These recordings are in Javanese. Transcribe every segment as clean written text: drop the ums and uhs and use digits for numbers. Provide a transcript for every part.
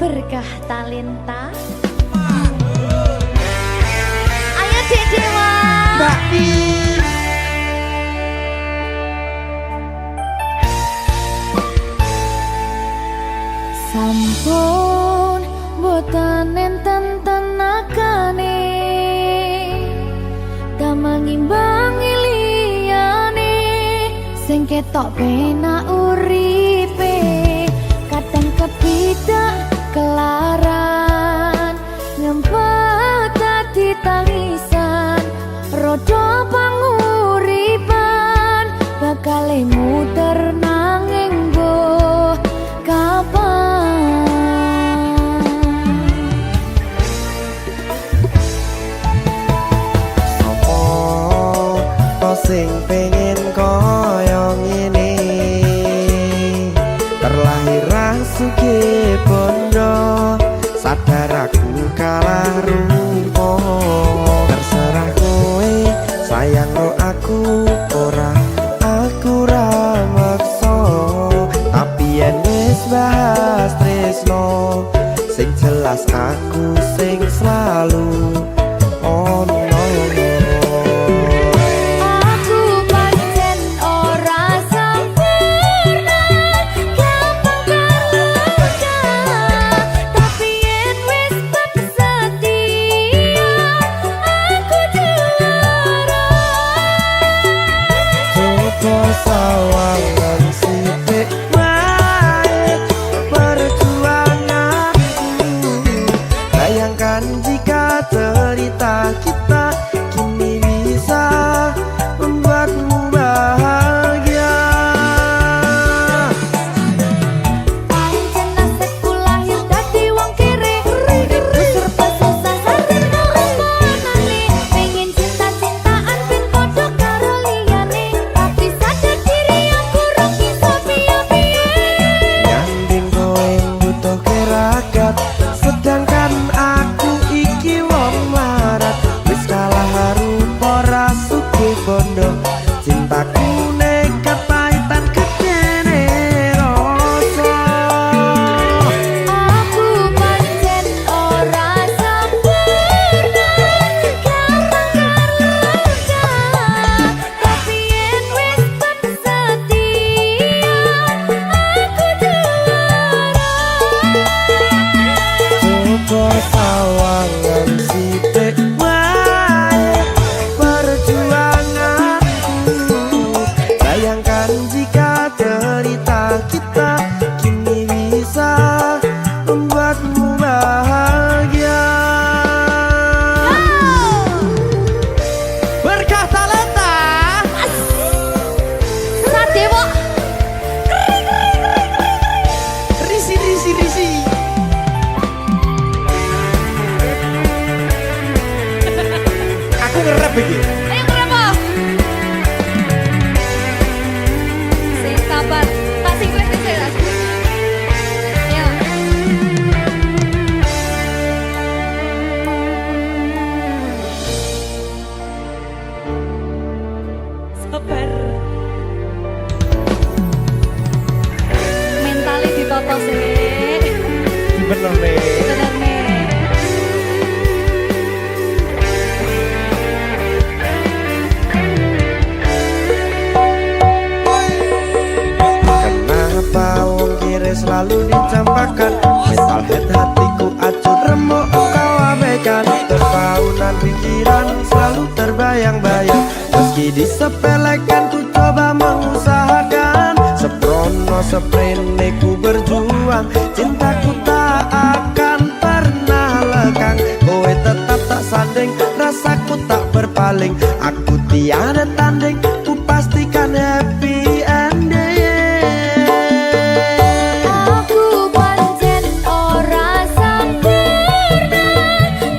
berkah talenta. Ayo Dek Dewa. Mbak Pi. Sampun boten enten tenagane damang imbangi liyane sing ketok penak uripe kadang kepidak kelaran ngempet dadi tangisan rodo panguripan bakal muter nanging mbok kapan. Sing pengen koyo ngene terlahir sugih bondo sadar aku kalah rupa terserah kowe sayang ro aku ora aku ra maksa tapi yen wis bahas tresno sing jelas aku sing selalu ono. Sawangan sithik wae perjuanganku bayangkan jika cerita kita kini bisa membuatmu bahagia. Pancen nasibku lahir dadi wong kere uripku serba susah sarana omonane pengen cinta-cintaan ben padha karo liyane tapi sadar diri aku ora bisa piye-piye Nyanding kowe butuh keragat sedangkan aku iki wong marat wis kalah rupa ra sugih bondo cintaku nekat pahitan kedene rasa. aku pancen ora sempurna gampang karo tapi yen wis setia aku juara. Coba sawangan sithik wae perjuanganku bayangkan jika cerita kita kini bisa membuatmu bahagia. Berkah talenta Radewa risi. Aku ngerep iki. ayo kenapa? Sing sabar, tak sing klip sih lah. Ya. Sabar. Mentali ditoto sih. Bener nih. Bener nih. Kenapa wong kiri selalu dicampakkan metalhead hatiku acuh remuk kau abaikan terpaunan pikiran selalu terbayang-bayang meski disepelekan ku coba mengusahakan seprono seprene ku berjuang cintaku tak akan pernah lekang kowe tetap tak sanding rasaku tak berpaling aku tiada tanding ku pastikan happy ending. Aku pancen ora sempurna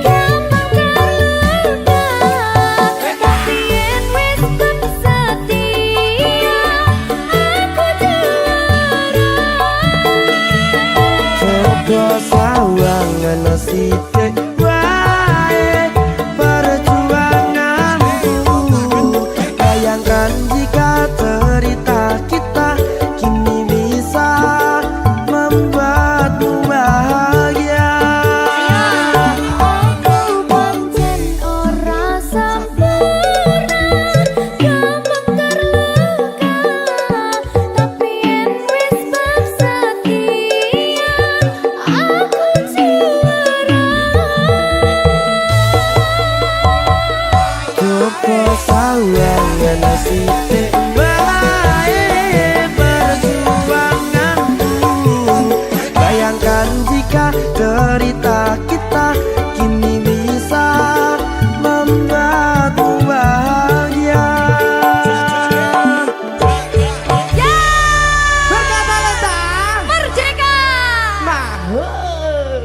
gampang kaluda tapi yen wis setia aku juara. Coba sawangan sithik wae perjuanganku bayangkan jika kesawangan sithik wae perjuanganku. Bayangkan jika cerita kita kini bisa membuatmu bahagia. Ya, Berkata letah merdeka. mahal.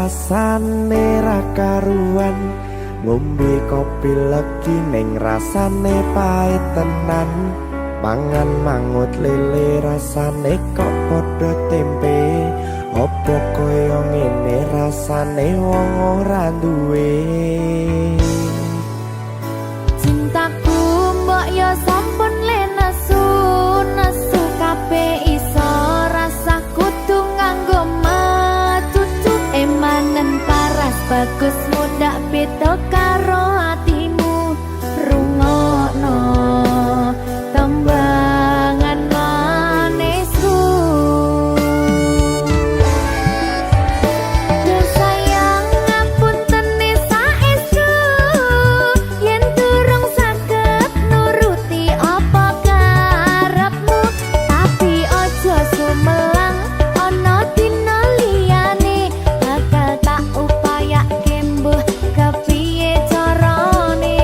rasane ra karuan, ngombe kopi legi ning rasane pahit tenan. Mangan mangut lele rasane kok padha tempe, opo koyo ngene rasane wong ora duwe. Cintaku mbok yo sampun le nesu nesu kabeh iso rasah kudu nganggo matutu emanen paras bagus mudak beda karo atimu rungokno tembangan manisku. Duh sayang ngapunten saestu yen durung saged nuruti apa karepmu, tapi aja sumelang ana dina liyane bakal tak upayake mbuh kepiye carane.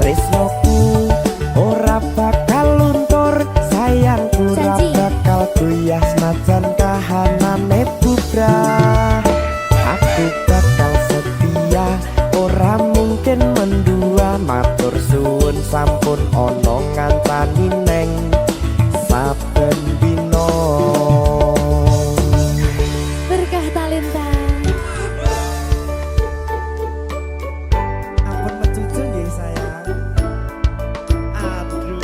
Tresnoku ora bakal luntur, sayangku ora Janji. bakal goyah senajan kahanane bubrah. Aku bakal setia, ora mungkin mendua. Matur suwun sampun ana ngancani neng saben dina. Berkah talenta. Ampun mecucu nggih sayang. Aduh.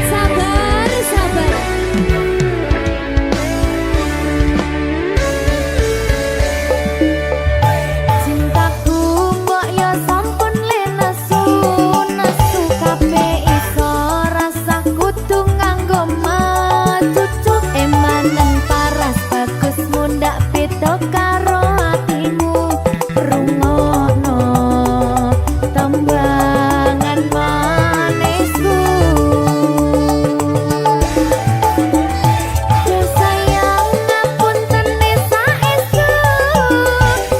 Sabar, sabar. Cintaku mbok yo sampun le nesu nesu kabeh iso rasah kudu nganggo matutu emanen paras bagus mundak beda karo atimu rungokno tembangan manisku. Duh sayang ngapunten saestu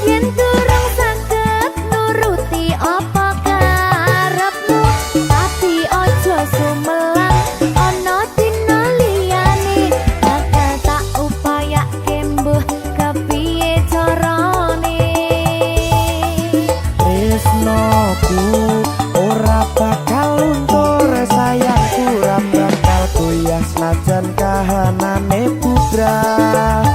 yen durung saged nuruti apa karepmu, tapi aja sumelang ana dina liyane bakal tak upayake mbuh kepiye carane. Tresnoku ora bakal luntur, sayangku ora bakal goyah senajan kahanane bubrah.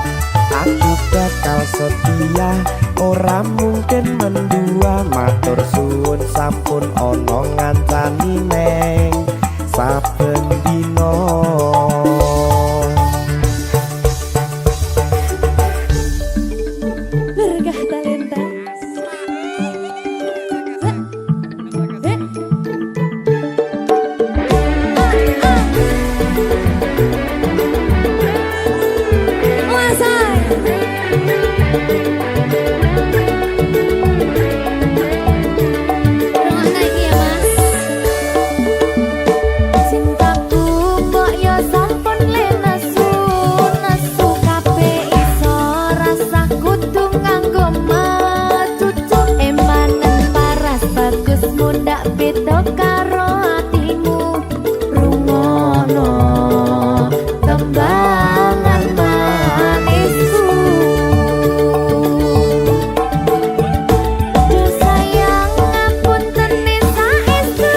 Aku bakal setia, ora mungkin mendua. Matur suwun sampun ana ngancani neng saben dina. Berkah talenta. Cintaku mbok yo sampun le nesu nesu kabeh iso rasah kudu nganggo matutu emanen paras bagus mundak beda karo atimu rungokno tembangan manisku. Duh sayang ngapunten saestu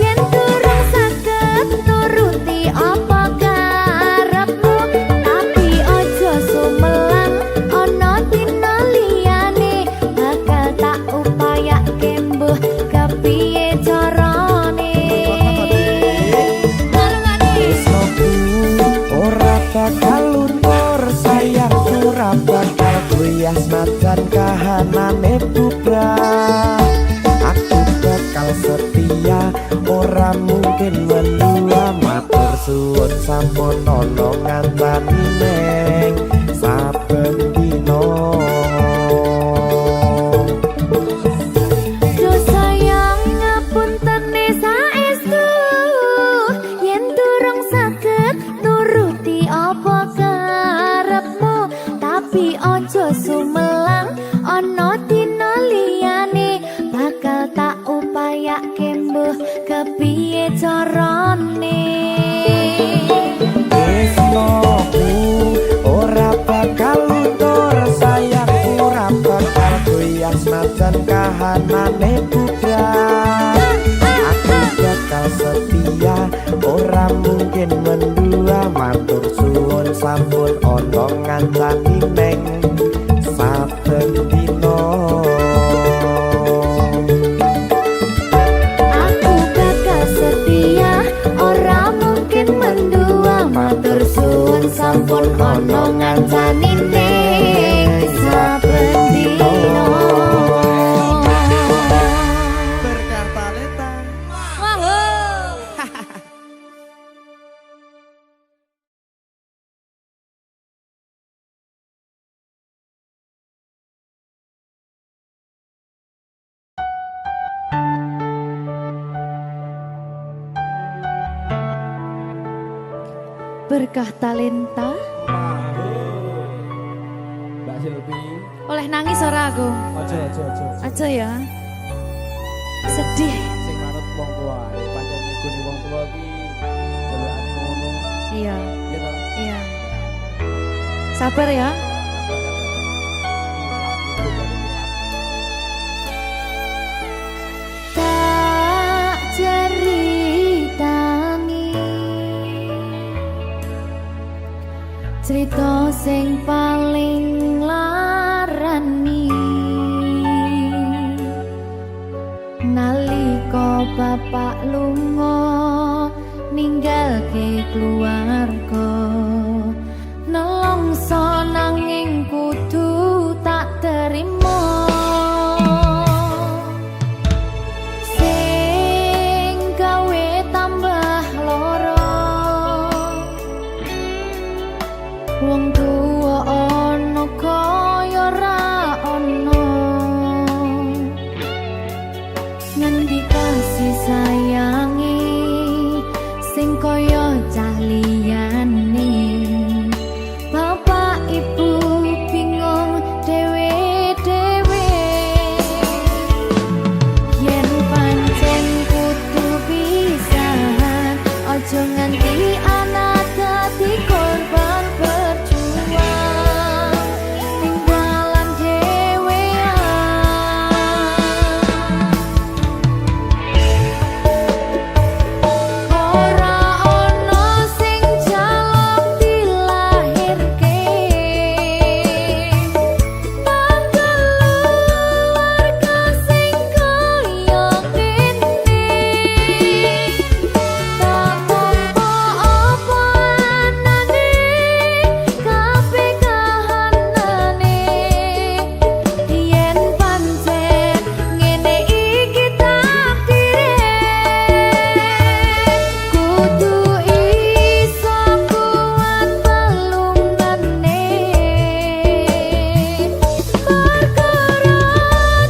yen durung saged nuruti apa karepmu, tapi aja sumelang ana dina liyane bakal tak upayake mbuh kepiye carane. Tresnoku ora bakal luntur, sayangku ora bakal goyah senajan kahanane bubrah. Aku bakal setia, ora mungkin mendua. Matur suwun sampun ana ngancani neng saben dina. Duh sayang ngapunten saestu yen durung saged nuruti apa karepmu, tapi aja sumelang ana dina liyane bakal tak upayake mbuh kepiye carane. Tresnoku ora bakal luntur, sayangku ora bakal goyah senajan kahanane bubrah. Aku bakal setia, ora mungkin mendua, matur suwun sampun ana ngancani neng saben dina. Aku bakal setia, ora mungkin mendua, matur suwun sampun ana ngancani ning saben dina. Berkah talenta. Berkah talenta. Mbak Silvi, Oleh nangis ora aku? aja. Aja ya. Sedih. Sing manut wong tua, pancen ngikuni wong tua ki jelekane ngono. Iya, Ya toh? iya. Sabar ya. Tak ceritani cerita sing paling larani nalika bapak lunga ninggalke keluarga nelongso nanging kudu tak terima sing gawe tambah lara wong tuwa ana kaya ra ana ngendi kasih sayangi sing kaya cah liyane bapak ibu bingung dhewe-dhewe yen pancen kudu pisahan aja nganti anak dadi korban berjuang tinggalan dhewean ora ana sing jaluk dilahirke keluarga sing kaya ngene tak tampa apa anane kabeh kahanane yen pancen ngene iki takdire kudu iso kuat pelungane perkara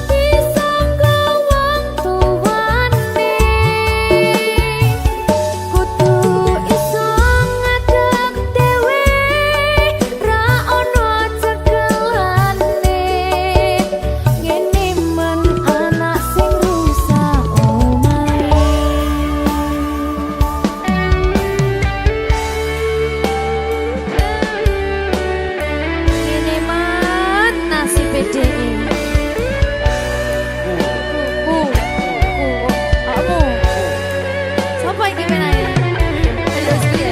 disangka wong tuwane kudu iso ngadeg dhewe ra ono cekelane ngene men anak sing rusak omahe ngene men nasib dhewe kamu siapa iki menanya terus piye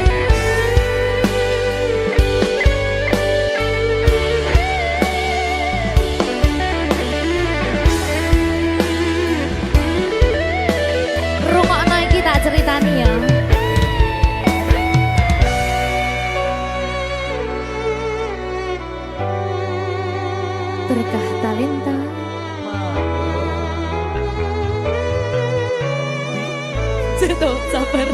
rungokno iki tak ceritani ya berkah talenta Ceto, sabar.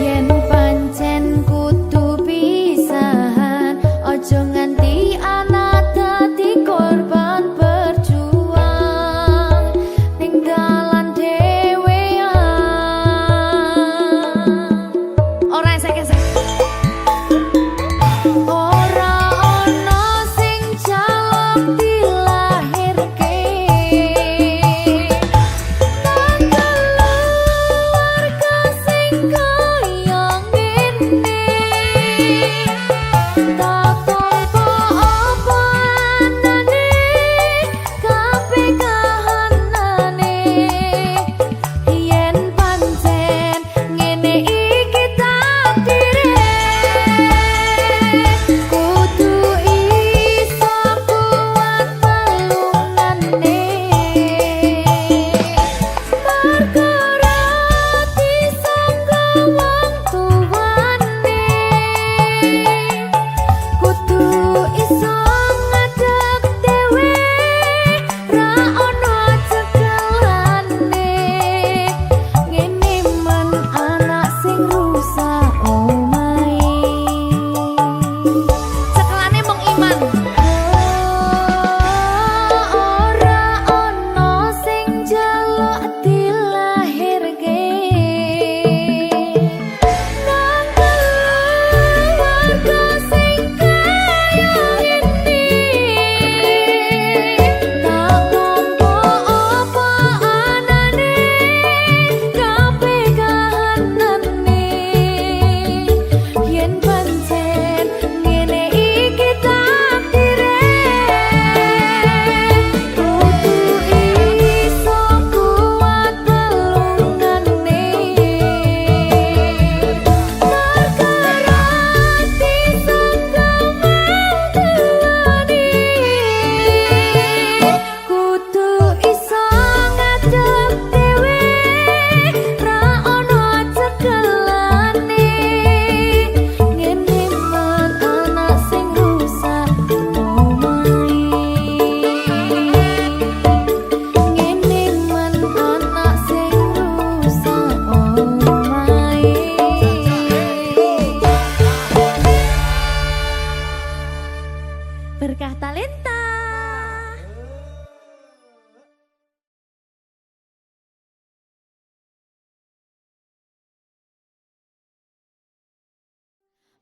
Yen pancen kudu pisahan, ojo nganti anak dadi korban berjuang tinggalan dhewean. Ora esek-esek. Ora ono sing jaluk dilahirke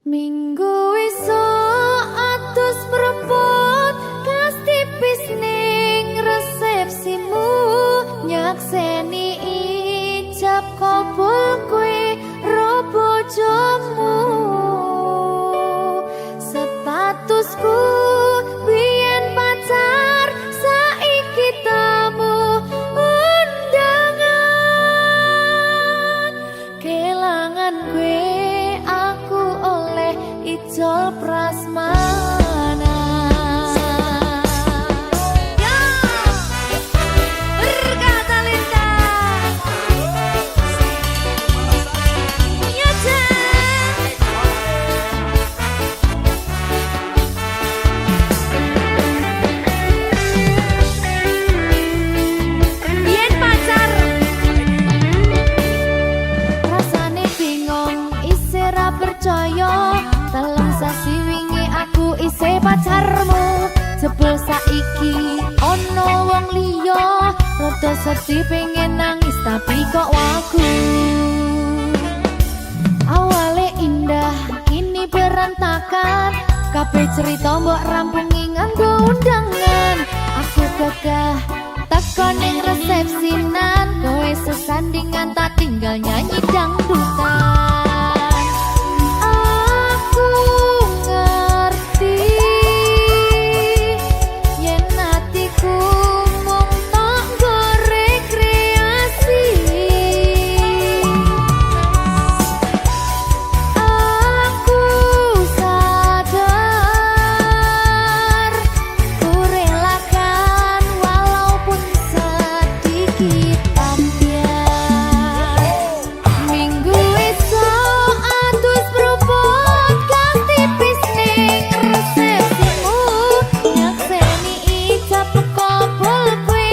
Minggu esuk atus prepot kas tipis ning resepsimu nyakseni ijab kabul kowe ro bojomu statusku biyen pacar saiki tamu undangan kelangan kowe aku oleh ijol prasmana ya berkata Linda ya biyen pacar rasane bingung isih ra percaya telung sasi wingi aku isih pacarmu jebul saiki ono wong liya rada sedih pengen nangis tapi kok wagu awale indah kini berantakan kabeh cerita mbok rampungi nganggo undangan aku gagah teko ning resepsinan kowe sesandingan tak tinggal nyanyi dangdutan aku ngerti yen atiku mung tok nggo rekreasi aku sadar ku relakan walaupun sedikit ambiar minggu esok atus propot kas tipis ning resepsimu nyakseni ijab kabul kowe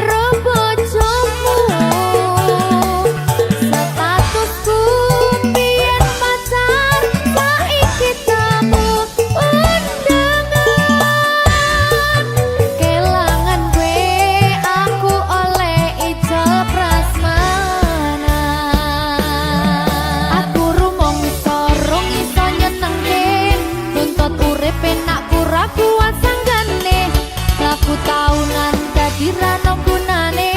ro bojomu statusku biyen pacar saiki tamu undangan kelangan kowe aku oleh ijol prasmana aku rumangsa rong iso nyenengke nuntut urip enak ora kuat sanggane laku taunan dadi ra ono gunane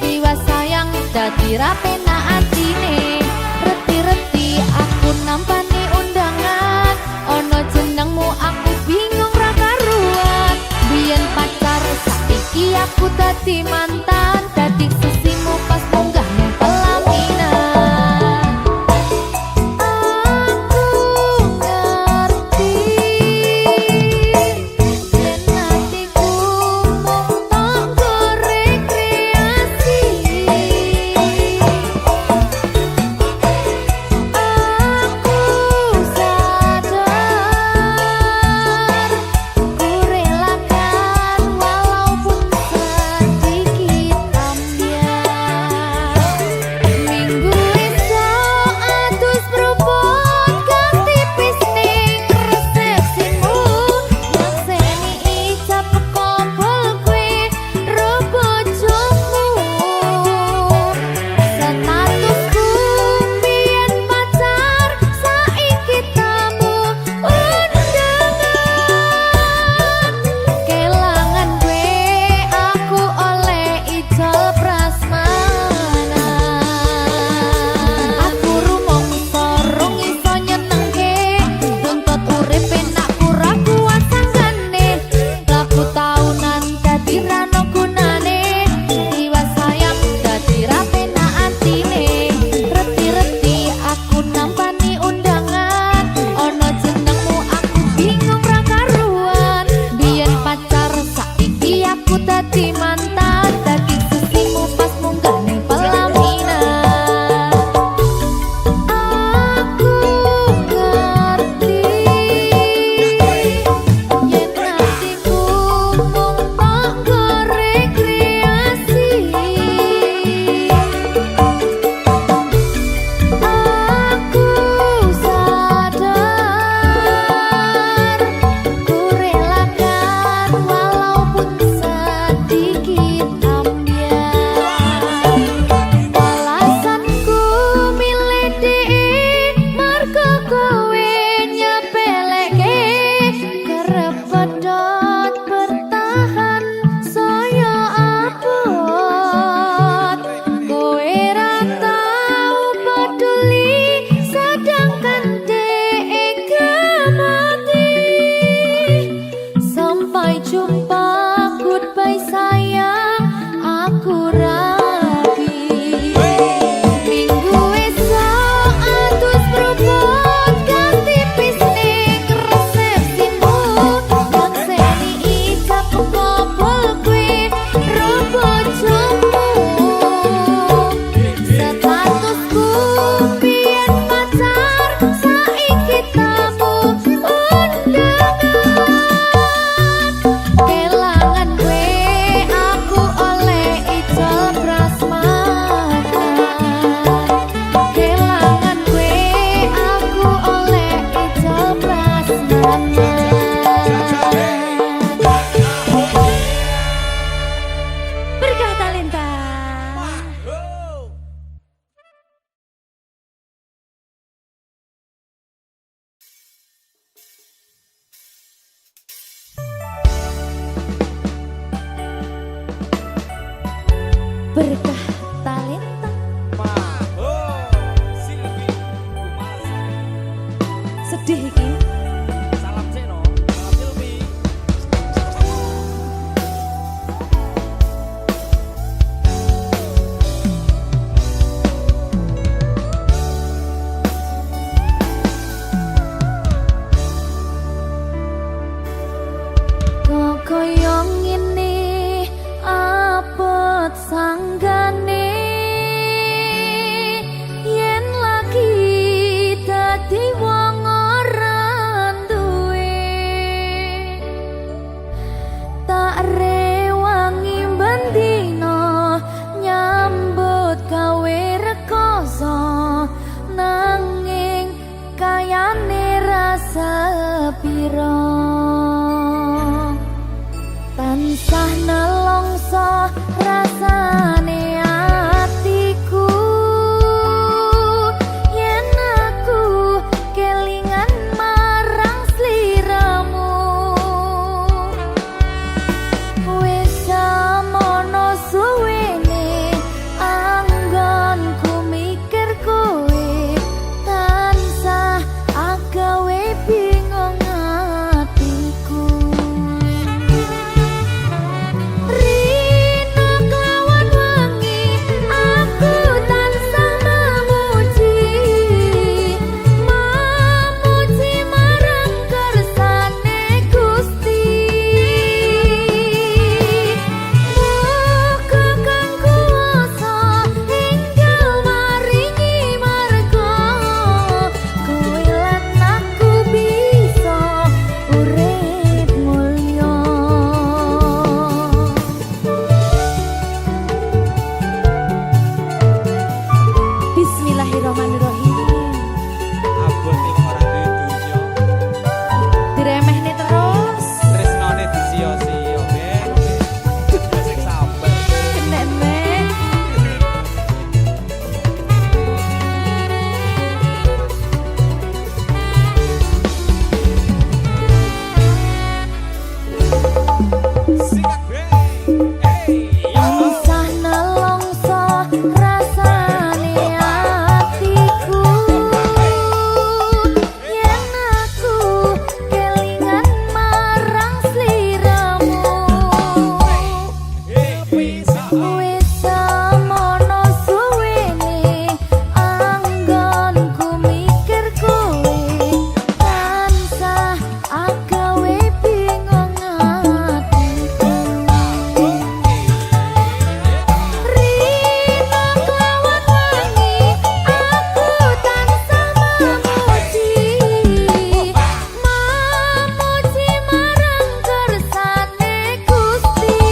jiwa sayang dadi ra penak atine reti-reti aku nampani undangan ono jenengmu aku bingung ra karuan biyen pacar saiki aku dadi mantan dadi sisimu pas munggah ning pelaminan aku ngerti yen atiku mung tok nggo rekreasi aku sadar ku relakan walaupun sedikit ambiar minggu esok atus propot kas tipis ning resepsimu nyakseni ijab kabul kowe ro bojomu statusku biyen pacar saiki tamu undangan kelangan kowe aku oleh ijol prasmana aku rumangsa rong iso nyenengke nuntut urip enak ora kuat sanggane laku taunan dadi ra ono gunane jiwa sayang dadi ra penak atine reti-reti aku nampani undangan ono jenengmu aku bingung ra karuan biyen pacar saiki aku dadi mantan dadi sisimu pas munggah ning pelaminan aku ngerti yen atiku mung tok nggo rekreasi aku sadar ku relakan walaupun sedikit berkah talenta Silvi Kumasi. sedih iki Salam Seno, salam Silvi. kok koyo ngene apot sanggane yen lagi dadi wong ora duwe tak rewangi bendino nyambut gawe rekoso nanging kayane rasa piro tansah nelongso rasane atiku yen aku kelingan marang sliramu wis samono suwene anggonku mikir kowe tansah agawe bingung atiku Rina kelawan wangi aku tansah memuji marang kersane Gusti muga kang kuwasa enggal maringi marga kowe lan aku bisa urip mulya Bismillahirrahmanirrahim. Abot ing ora duwe donya, Diremehne terus. tresnane disio-sio, Ben. Sing sabar. Kenek meh. Sikat, Ben. Hey, yo. Tansah nelongso rasane atiku yen aku kelingan marang sliramu Bisa. wis samono suwene anggonku mikir kowe tansah agawe bingung atiku Rina kelawan wangi aku tansah memuji marang kersane Gusti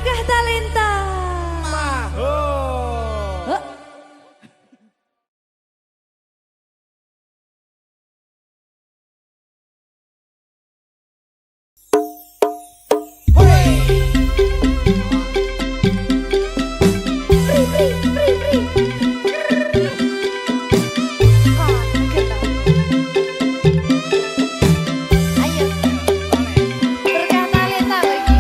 Berkah talenta. Mahal. Ayo. Berkah talenta lagi.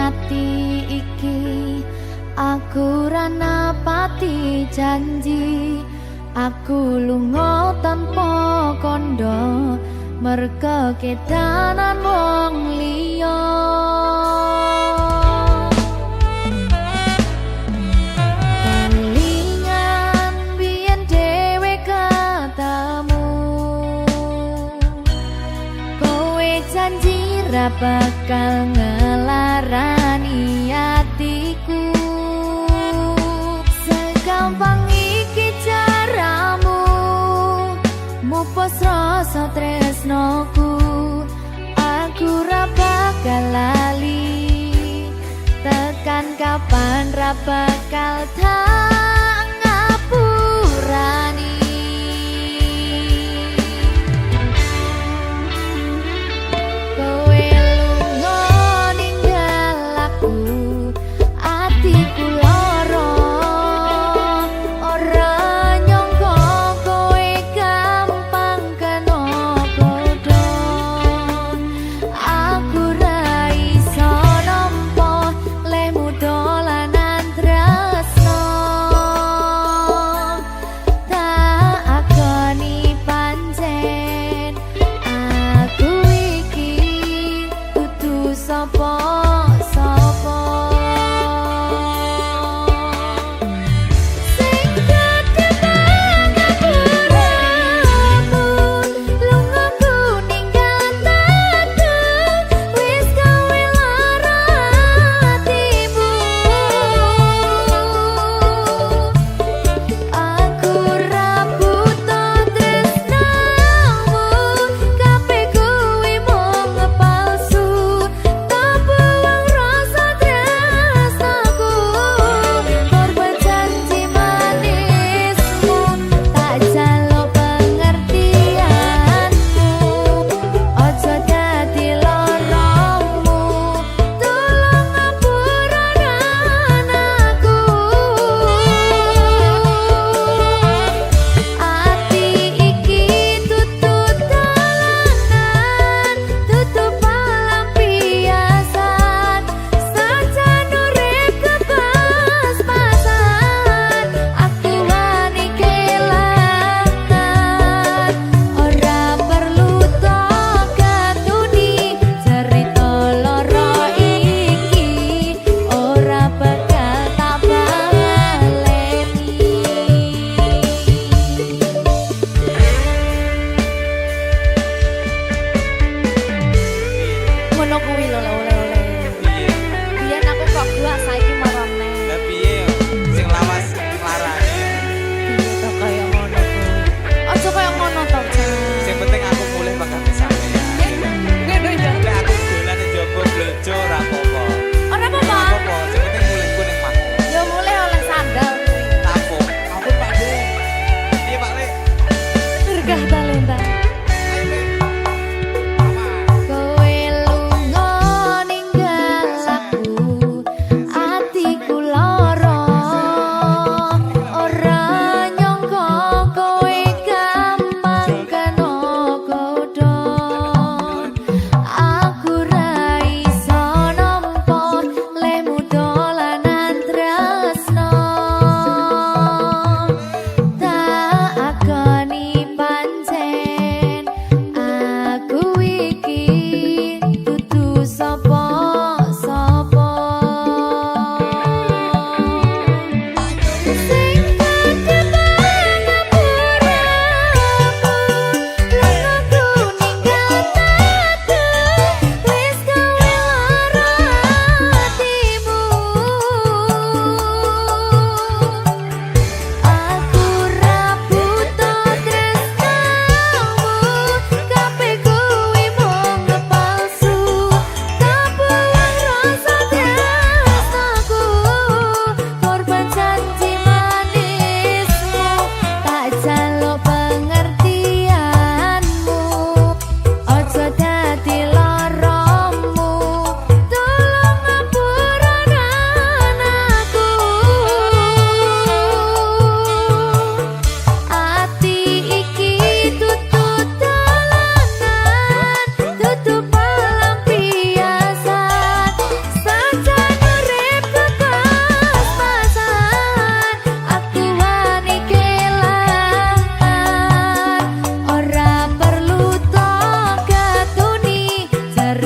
ati iki aku ra napati janji aku lunga tanpa kondo merga kedanan wong liya kelingan biyen dhewe ketemu kowe janji ra bakal ngelarani atiku segampang iki caramu mupus rasa tresnoku aku ra bakal lali tekan kapan ra bakal tak ngapurani kowe lunga ninggal aku atiku lara ora nyangka kowe gampang kena godha aku ra iso nampa lemu dolanan tresno tak akoni pancen aku iki kudu sapa sing dadi pangapuramu lungaku ninggal tatu wis gawe lara atimu aku ra buta tresnamu kabeh kuwi mung palsu tak buang rasa tresnaku korban janji manismu tak jaluk pengertianmu ojo dadi loromu tolong ngapuranan aku ati iki tutut dalanan tutup pelampiasan sajan urip kebas-basan aku wani kelangan ora perlu tok katuni cerita loro iki ora bakal tak baleni ngono kuwi lho oleh-oleh biyen aku kok gua saiki marane Lah piye yo? Sing lawas larane. kok kaya ngono kuwi aja kaya ngono to Sing penting aku mulih bakal kesane ya. ngono ya Lek aku dolan nang jowo blojo ora apa-apa. ora apa-apa Apa-apa, sing penting mulihku ning makku. ya mulai oleh sandal Tapuk. Aku Pak De. Piye Pak Le? berkah talenta Ayo Le. Mama. kowe lunga ninggal aku atiku lara ora nyangka kowe gampang kena godha aku ra iso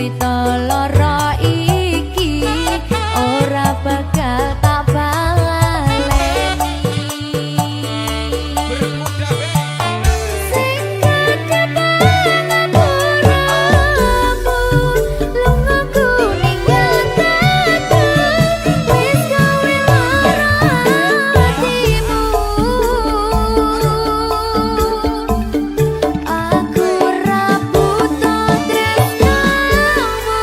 cerita lara iki ora bakal tak baleni. Sing kedepanan uramu lungaku ninggal tekan wis gawe lara hatimu. Aku ra butuh tresnamu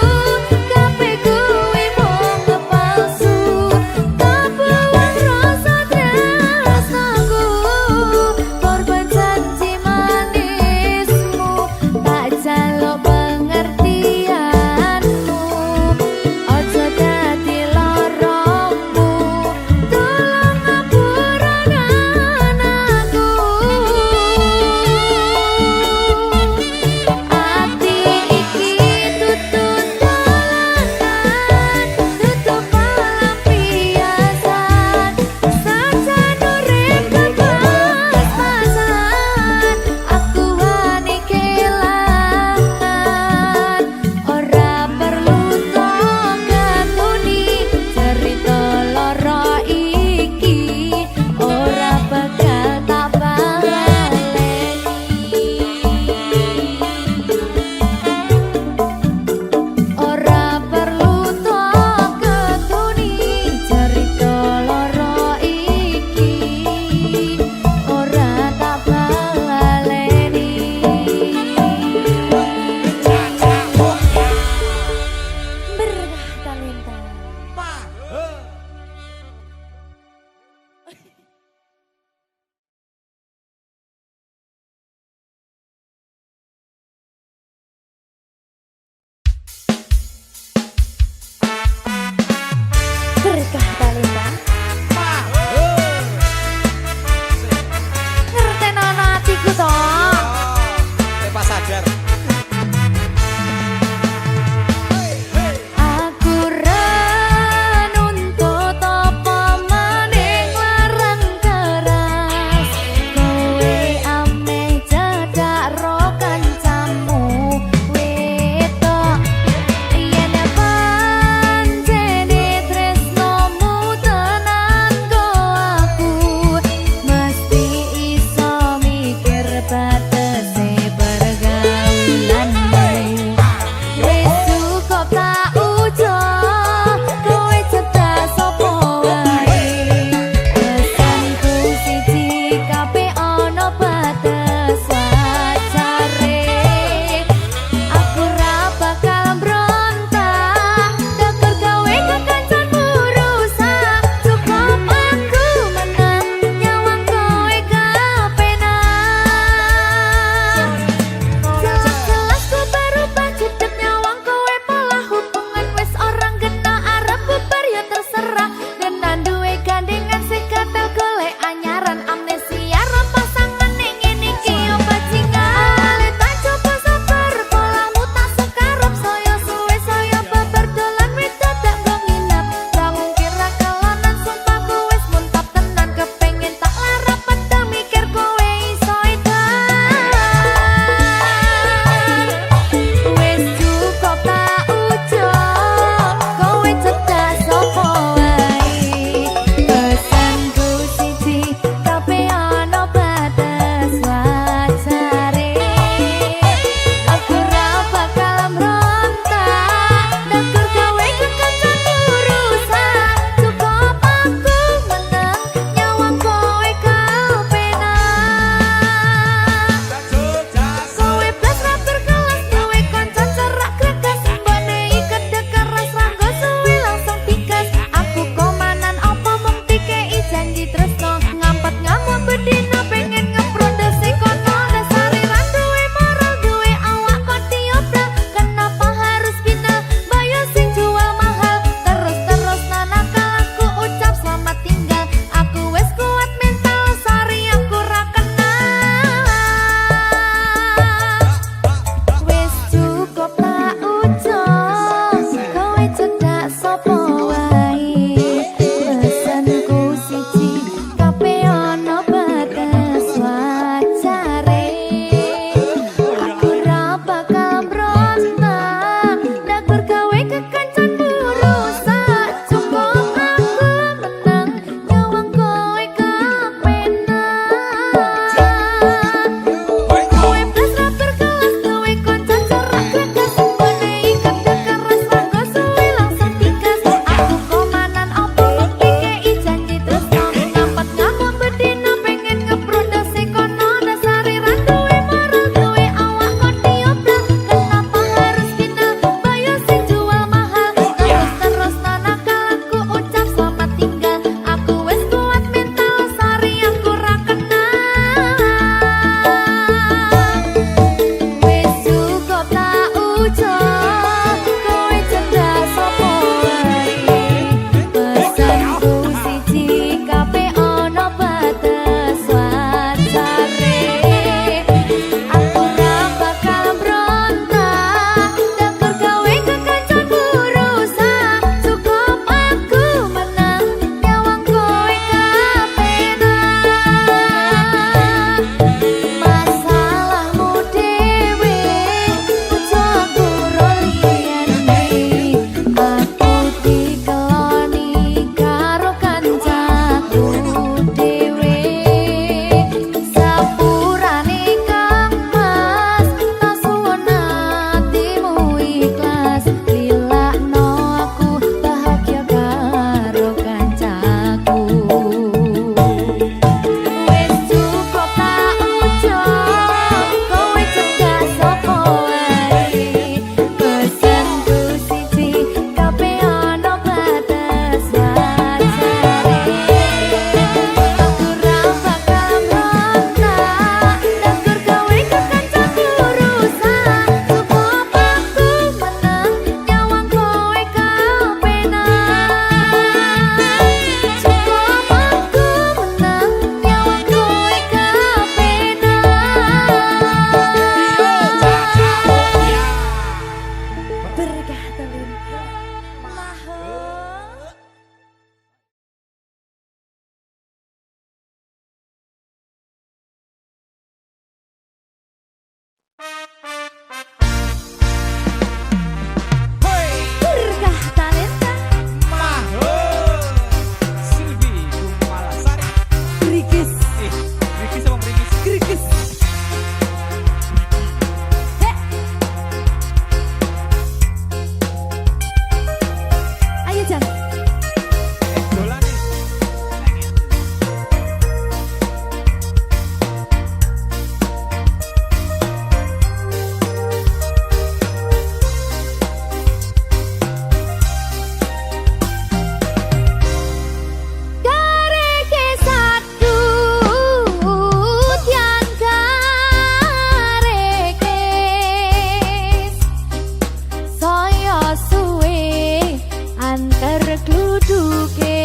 tergluduke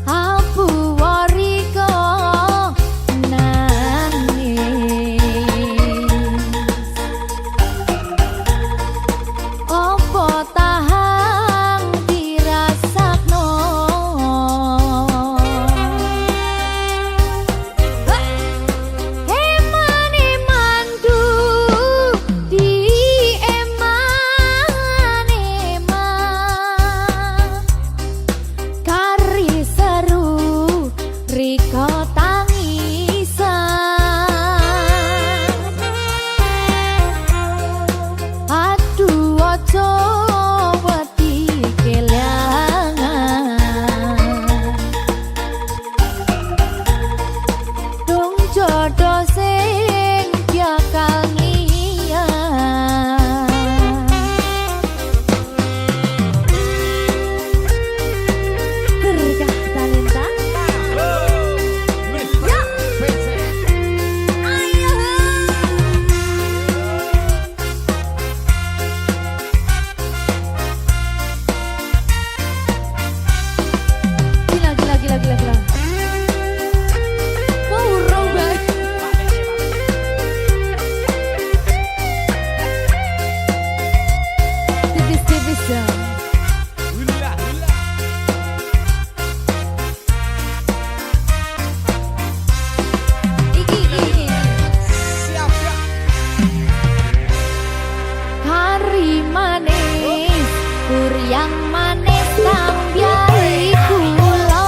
abu wariko nangis opo tahang dirasakno Riko tangisan aduh ojo wedi kelangan dong jodoh sing bakal ngiyan berkah talenta. Gila. Wow, raw banget. Tipis-tipis ya. Iki. Siap. Hari manis, kuryang manis sambyai kula.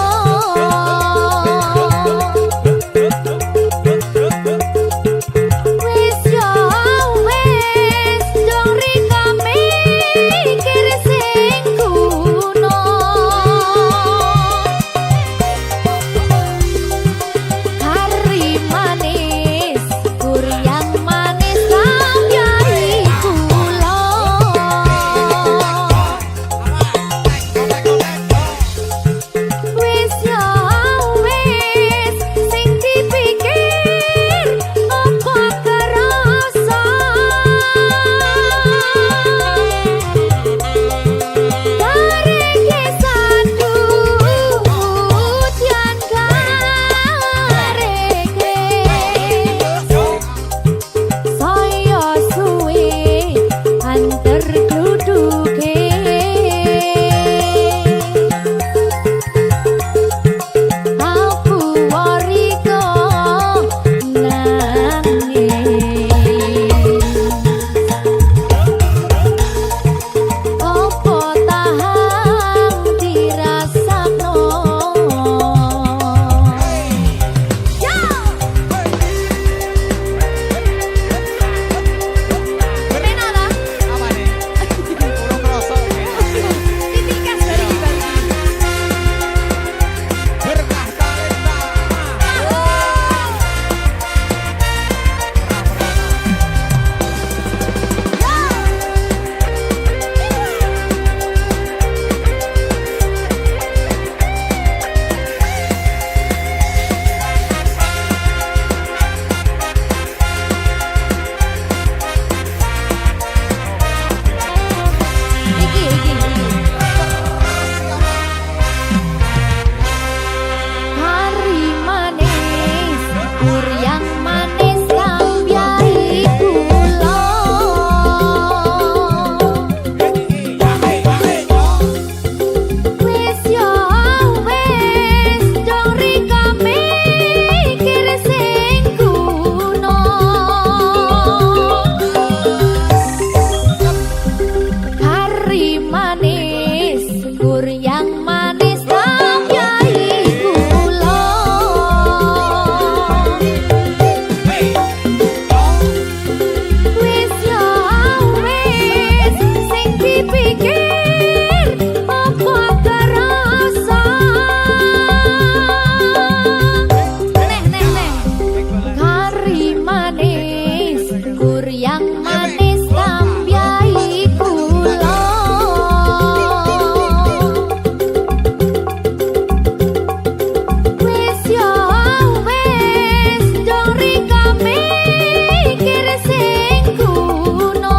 Wis yo wis dong rika mikir sing kuno. Hari manis, kuryang manis sambyai kula. Wis yo wis sing dipikir apa kerasa Kareke satu jan kareke saya suwe antar gluduke abu wariko nangis opo tahang dirasakno Menala Apa nih? Kurang kerasa ya. titikas dari Bali Berkah talenta. Iki hari manis kuryang manis sambyai kula wis yo wis dong rika mikir sing kuno hari manis kuryang manis sambyai kula wis yo wis sing dipikir apa kerasa neh hari manis kuryang manis sambyai kula wis yo wis dong rika mikir sing kuno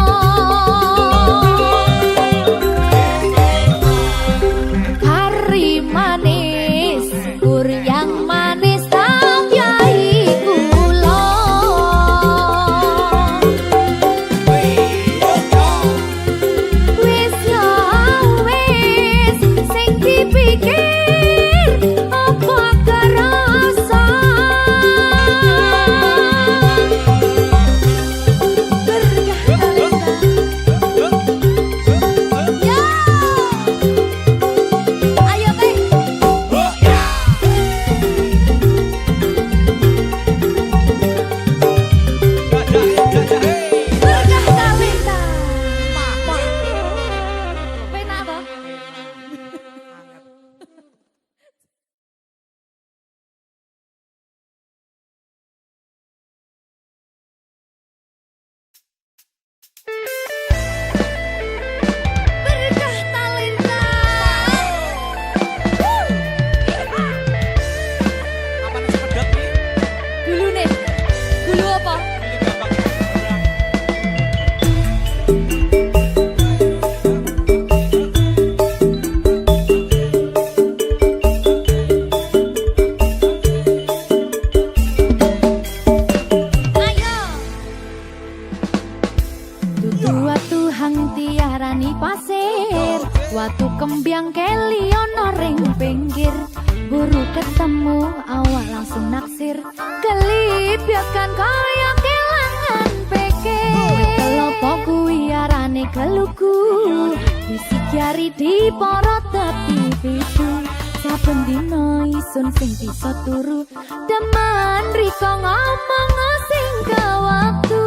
Watu hang tiarani pasir, watu kembyang keli ono ring pinggir. Buru ketemu awak langsung naksir, kelipyakan kaya kelangan pikir. Kelopo kuwi arane geluku, bisik jari di poro tepi pitu. Saben dina isun sing bisa turu, demen riko ngomong sing ke waktu.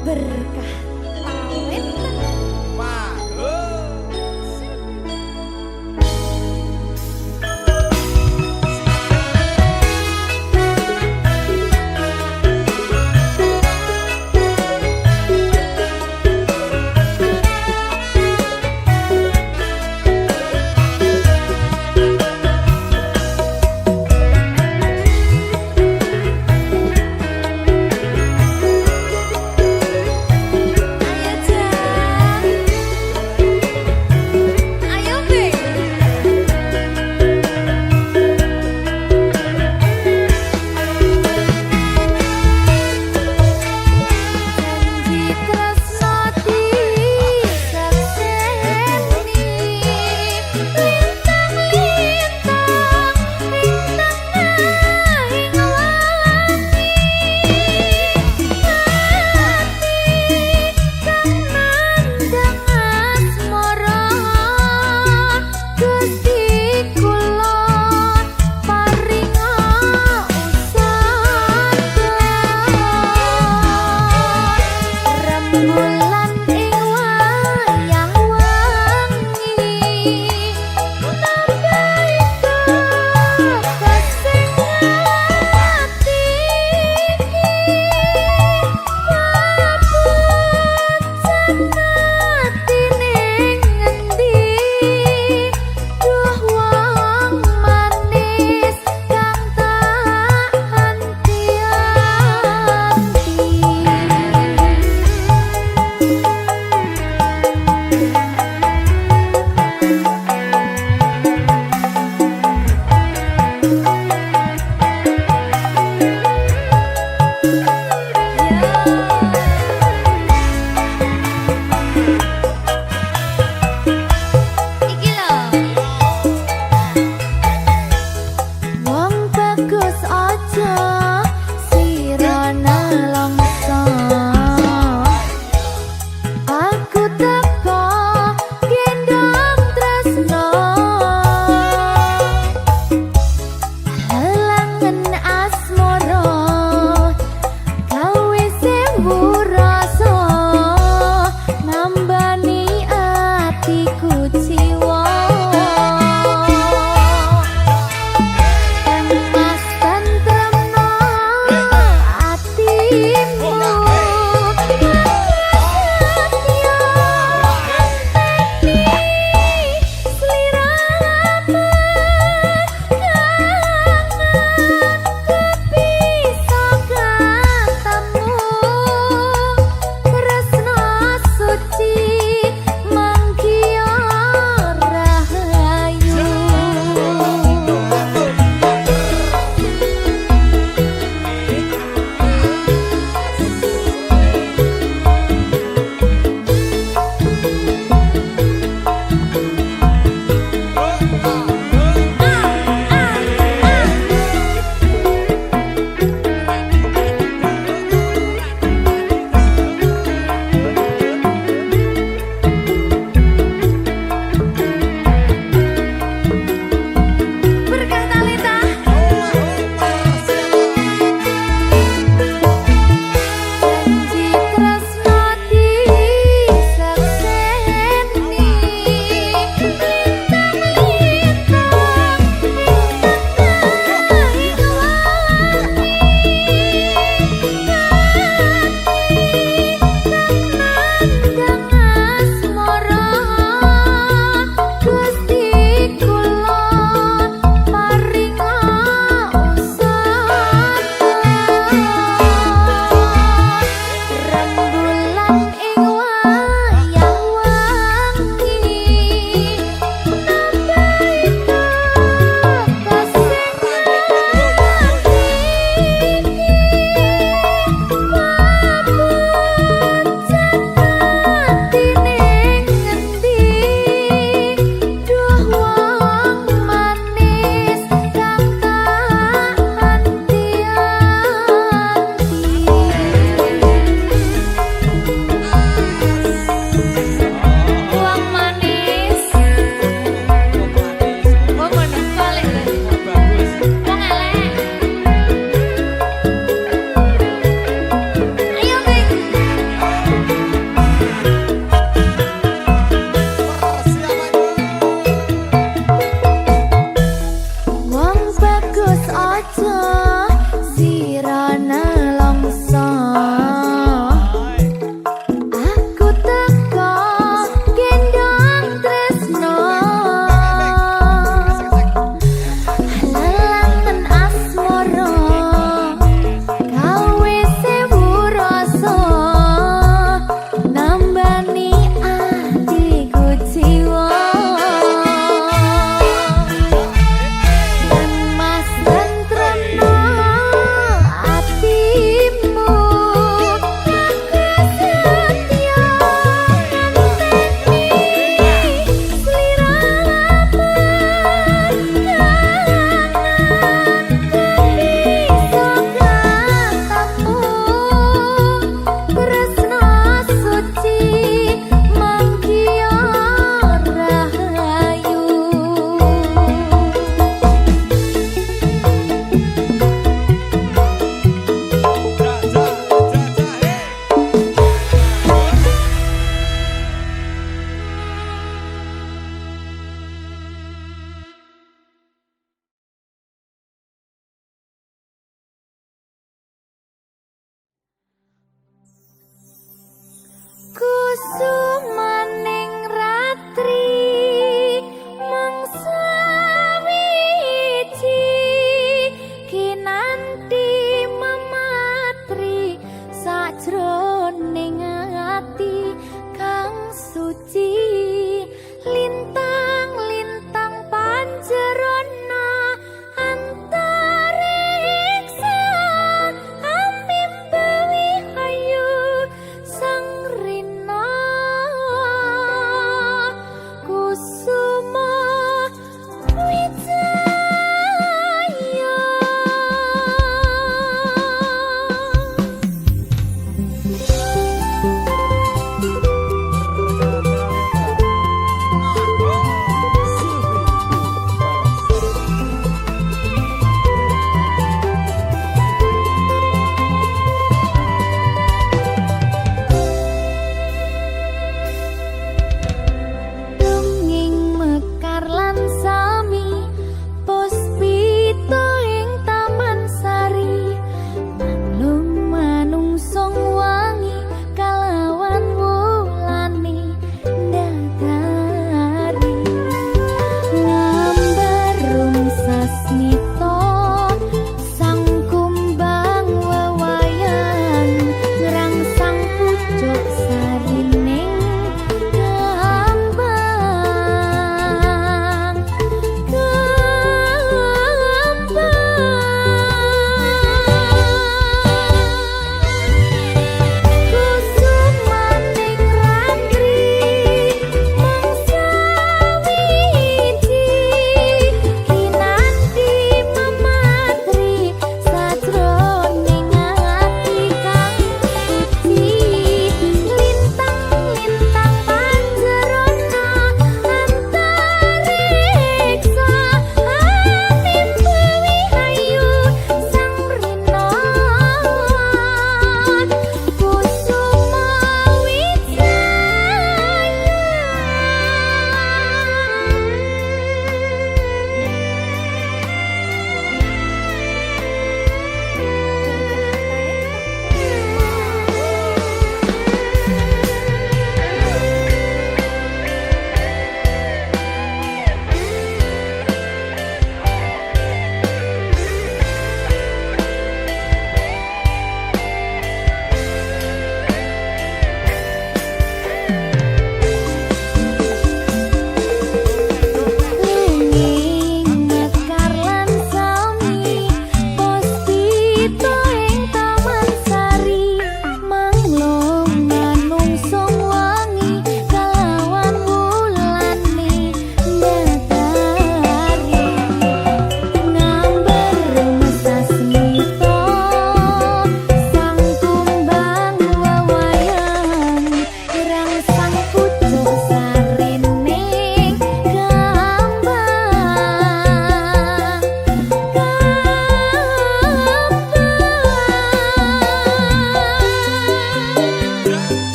Berkah pawit aja sirana longso aku teko gendong tresno lelangen asmara gawe sewu rasa nambani atiku jiwa dan mas tentremno atimu aku setia ngenteni sliramu kangen katamu tresno suci mangkiyo rahayu kusumaning ratri mangsa wiji kinanti mematri sajroning ati kang suci lintang-lintang panjerona antariksa ambimbawi ayu sang rina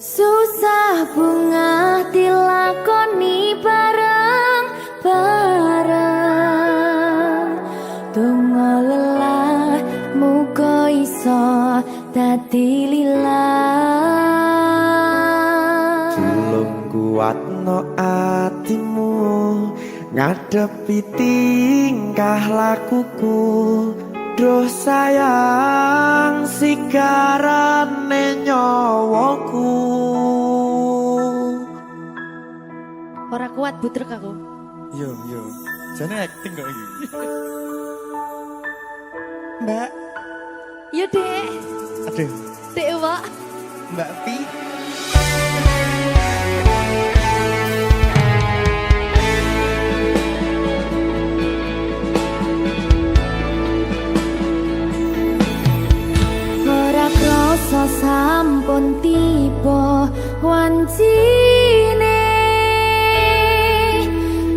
Susah bunga dilakoni bareng-bareng. Donga lelah muga iso dadi lillah. Tulung kuatno atimu ngadepi tingkah lakuku. Duh sayang sigarane nyawaku. Ora kuat butrek aku. Yo. Jane acting kok iki. Mbak. Yo, Dek. Aduh, Dek, Wak. Mbak Pi. Ora krasa sampun tiba wancine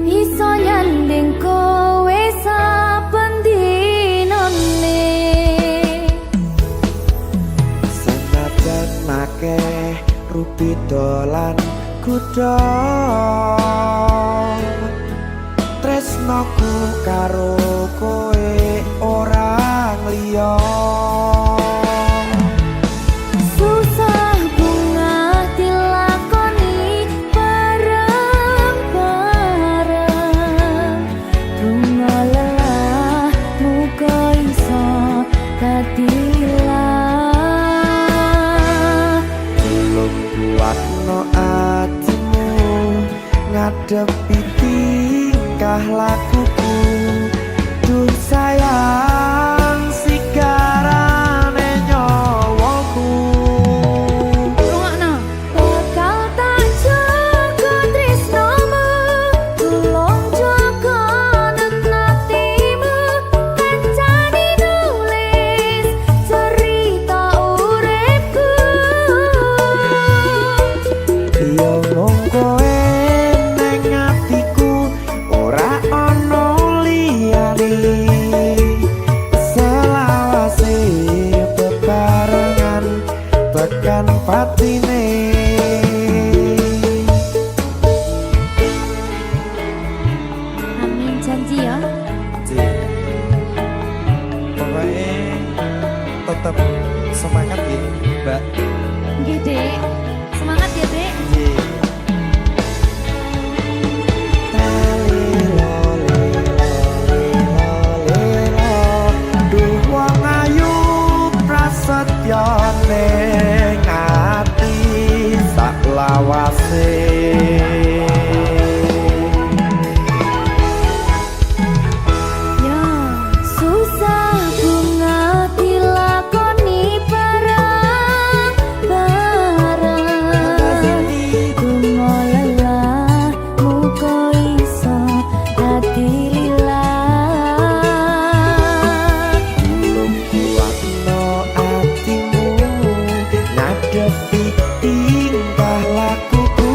iso nyanding kowe saben dinane. Senajan akeh rupi dolan kuda, tresnoku karo kowe ora liya. Susah bunga dilakoni bareng-bareng. Donga lelah muga iso dadi lillah. Tulung kuatno atimu ngadepi tingkah lakuku. Duh sayang sigarane nyawaku. Rungokno. Bakal tak jaga tresnomu, tulung jaga nenatimu. Kancane nulis cerita uripku. Yo mung kowe ning atiku, ora ana liyane. Selawase bebarengan tekan patine. Amin janji ya. Pokoknya tetap semangat ya, Mbak. Nggih, Dek. Semangat ya, Dek. Duh wong ayu prasetyo ning ati sak lawase. Ya, susah bunga dilakoni bareng-bareng. Donga lelah muga iso dadi lillah. Tulung kuatno atimu ngadepi tingkah lakuku.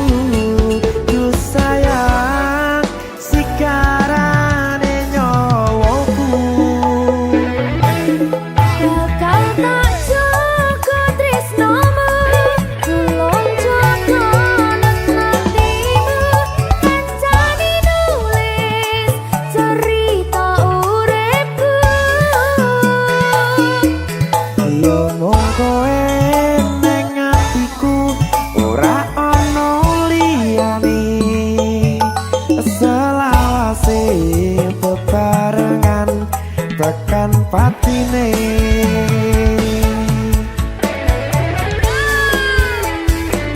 Duh sayang sigarane nyawaku. Bakal tak jaga tresnomu, tulung jaga nenatimu. Kancane nulis cerita uripku. Yo mung kowe ning atiku, ora ana liyane. Selawase bebarengan tekan patine.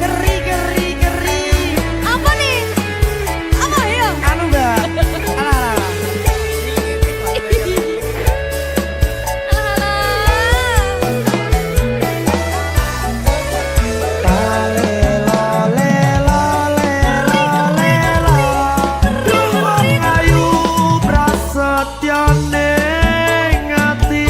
Geri. Apa nih? Apa ya? Anu Mbak. Alah. Duh wong ayu prasetyo ning ati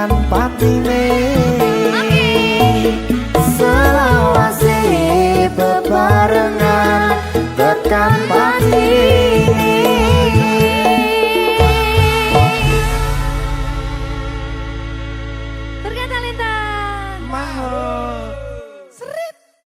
tekan patine selawase bebarengan tekan patine. Berkata Lintang. Mahal.